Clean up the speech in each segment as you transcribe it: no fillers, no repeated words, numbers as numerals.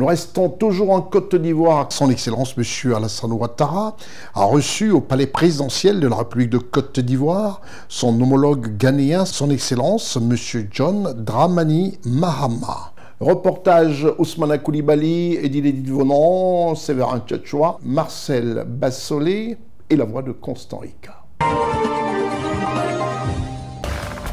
Nous restons toujours en Côte d'Ivoire. Son Excellence M. Alassane Ouattara a reçu au palais présidentiel de la République de Côte d'Ivoire son homologue ghanéen, Son Excellence M. John Dramani Mahama. Reportage Ousmane Koulibaly, Edith Vonon, Séverin Tchatchoua, Marcel Bassolé et la voix de Constant Ricard.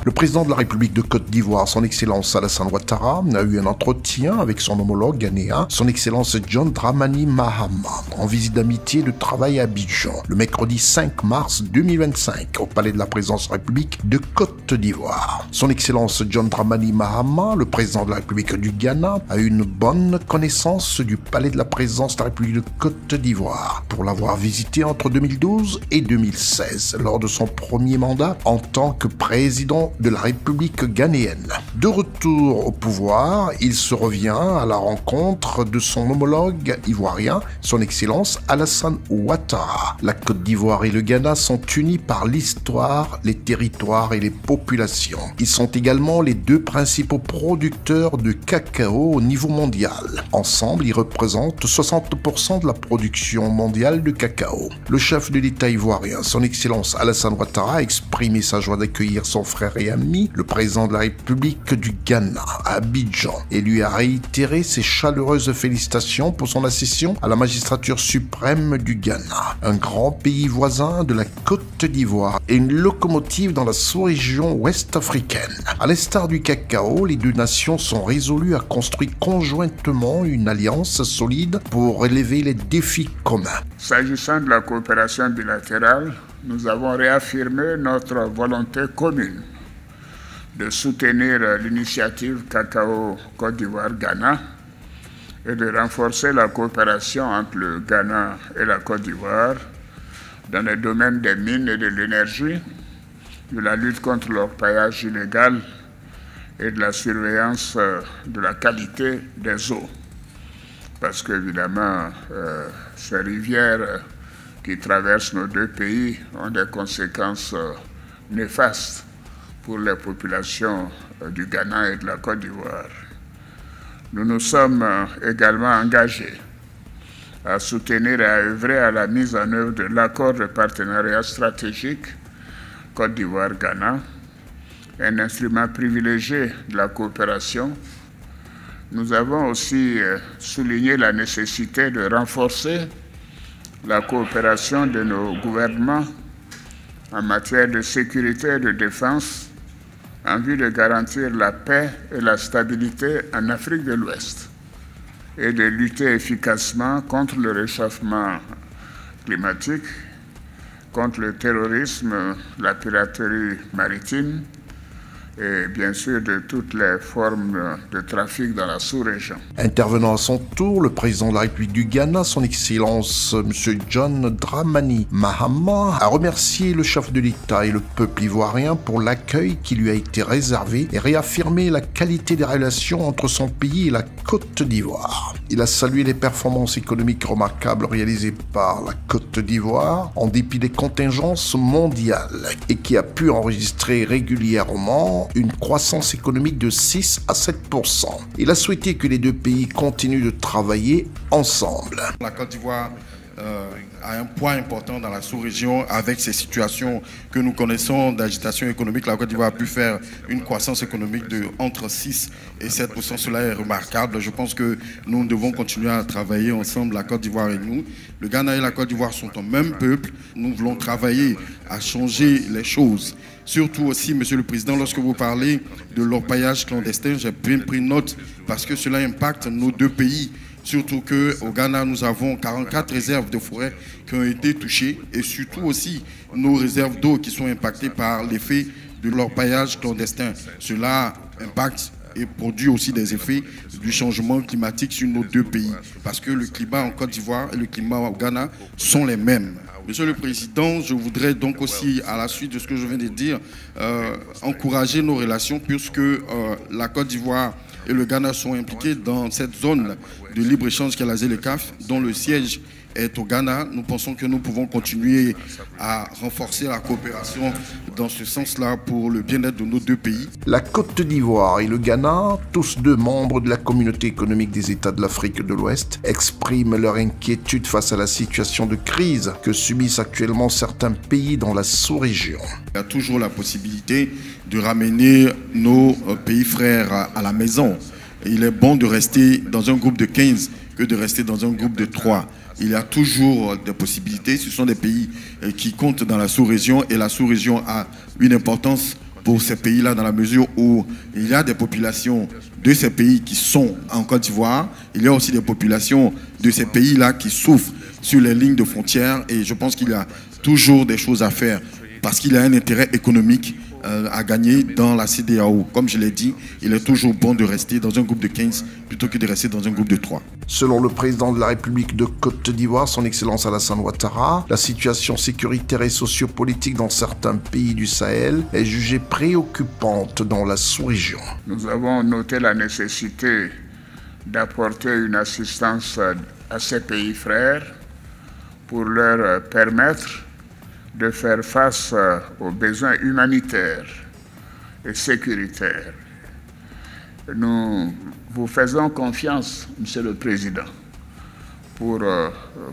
Le président de la République de Côte d'Ivoire, son Excellence Alassane Ouattara, a eu un entretien avec son homologue ghanéen, son Excellence John Dramani Mahama, en visite d'amitié et de travail à Abidjan, le mercredi 5 mars 2025, au palais de la présidence de la République de Côte d'Ivoire. Son Excellence John Dramani Mahama, le président de la République du Ghana, a eu une bonne connaissance du palais de la présidence de la République de Côte d'Ivoire, pour l'avoir visité entre 2012 et 2016, lors de son premier mandat en tant que président de la République ghanéenne. De retour au pouvoir, il se revient à la rencontre de son homologue ivoirien, son Excellence Alassane Ouattara. La Côte d'Ivoire et le Ghana sont unis par l'histoire, les territoires et les populations. Ils sont également les deux principaux producteurs de cacao au niveau mondial. Ensemble, ils représentent 60% de la production mondiale de cacao. Le chef de l'État ivoirien, son Excellence Alassane Ouattara, a exprimé sa joie d'accueillir son frère et ami, le président de la République du Ghana, à Abidjan, et lui a réitéré ses chaleureuses félicitations pour son accession à la magistrature suprême du Ghana, un grand pays voisin de la Côte d'Ivoire et une locomotive dans la sous-région ouest africaine. À l'instar du cacao, les deux nations sont résolues à construire conjointement une alliance solide pour relever les défis communs. S'agissant de la coopération bilatérale, nous avons réaffirmé notre volonté commune de soutenir l'initiative Cacao Côte d'Ivoire-Ghana et de renforcer la coopération entre le Ghana et la Côte d'Ivoire dans les domaines des mines et de l'énergie, de la lutte contre l'orpaillage illégal et de la surveillance de la qualité des eaux. Parce qu'évidemment, ces rivières qui traversent nos deux pays ont des conséquences néfastes pour les populations du Ghana et de la Côte d'Ivoire. Nous nous sommes également engagés à soutenir et à œuvrer à la mise en œuvre de l'accord de partenariat stratégique Côte d'Ivoire-Ghana, un instrument privilégié de la coopération. Nous avons aussi souligné la nécessité de renforcer la coopération de nos gouvernements en matière de sécurité et de défense en vue de garantir la paix et la stabilité en Afrique de l'Ouest et de lutter efficacement contre le réchauffement climatique, contre le terrorisme, la piraterie maritime et bien sûr de toutes les formes de trafic dans la sous-région. Intervenant à son tour, le président de la République du Ghana, son Excellence M. John Dramani Mahama, a remercié le chef de l'État et le peuple ivoirien pour l'accueil qui lui a été réservé et réaffirmé la qualité des relations entre son pays et la Côte d'Ivoire. Il a salué les performances économiques remarquables réalisées par la Côte d'Ivoire en dépit des contingences mondiales et qui a pu enregistrer régulièrement une croissance économique de 6 à 7%. Il a souhaité que les deux pays continuent de travailler ensemble. La Côte d'Ivoire a un poids important dans la sous-région avec ces situations que nous connaissons d'agitation économique. La Côte d'Ivoire a pu faire une croissance économique de entre 6 et 7%. Cela est remarquable. Je pense que nous devons continuer à travailler ensemble, la Côte d'Ivoire et nous. Le Ghana et la Côte d'Ivoire sont un même peuple. Nous voulons travailler à changer les choses. Surtout aussi, Monsieur le Président, lorsque vous parlez de l'orpaillage clandestin, j'ai bien pris note parce que cela impacte nos deux pays. Surtout qu'au Ghana, nous avons 44 réserves de forêt qui ont été touchées et surtout aussi nos réserves d'eau qui sont impactées par l'effet de l'orpaillage clandestin. Cela impacte et produit aussi des effets du changement climatique sur nos deux pays parce que le climat en Côte d'Ivoire et le climat au Ghana sont les mêmes. Monsieur le Président, je voudrais donc aussi, à la suite de ce que je viens de dire, encourager nos relations puisque la Côte d'Ivoire et le Ghana sont impliqués dans cette zone de libre-échange qu'est la ZLECAf, dont le siège est au Ghana. Nous pensons que nous pouvons continuer à renforcer la coopération dans ce sens-là pour le bien-être de nos deux pays. La Côte d'Ivoire et le Ghana, tous deux membres de la communauté économique des États de l'Afrique de l'Ouest, expriment leur inquiétude face à la situation de crise que subissent actuellement certains pays dans la sous-région. Il y a toujours la possibilité de ramener nos pays frères à la maison. Il est bon de rester dans un groupe de 15 que de rester dans un groupe de 3. Il y a toujours des possibilités. Ce sont des pays qui comptent dans la sous-région et la sous-région a une importance pour ces pays-là dans la mesure où il y a des populations de ces pays qui sont en Côte d'Ivoire. Il y a aussi des populations de ces pays-là qui souffrent sur les lignes de frontières et je pense qu'il y a toujours des choses à faire parce qu'il y a un intérêt économique à gagner dans la CEDEAO. Comme je l'ai dit, il est toujours bon de rester dans un groupe de 15 plutôt que de rester dans un groupe de 3. Selon le président de la République de Côte d'Ivoire, son Excellence Alassane Ouattara, la situation sécuritaire et sociopolitique dans certains pays du Sahel est jugée préoccupante dans la sous-région. Nous avons noté la nécessité d'apporter une assistance à ces pays frères pour leur permettre de faire face aux besoins humanitaires et sécuritaires. Nous vous faisons confiance, Monsieur le Président, pour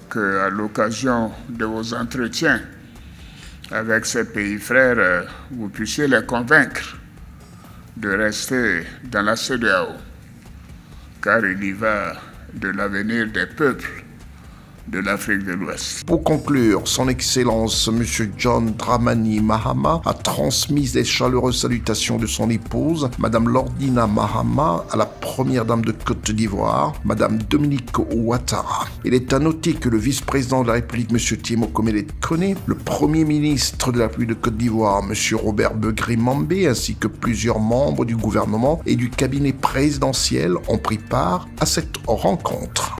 que, à l'occasion de vos entretiens avec ces pays frères, vous puissiez les convaincre de rester dans la CEDEAO, car il y va de l'avenir des peuples de l'Afrique de l'Ouest. Pour conclure, son Excellence M. John Dramani Mahama a transmis les chaleureuses salutations de son épouse, Mme Lordina Mahama, à la première dame de Côte d'Ivoire, Mme Dominique Ouattara. Il est à noter que le vice-président de la République, M. Thiemo Komele Kone, le premier ministre de la République de Côte d'Ivoire, M. Robert Beugri-Mambé, ainsi que plusieurs membres du gouvernement et du cabinet présidentiel ont pris part à cette rencontre.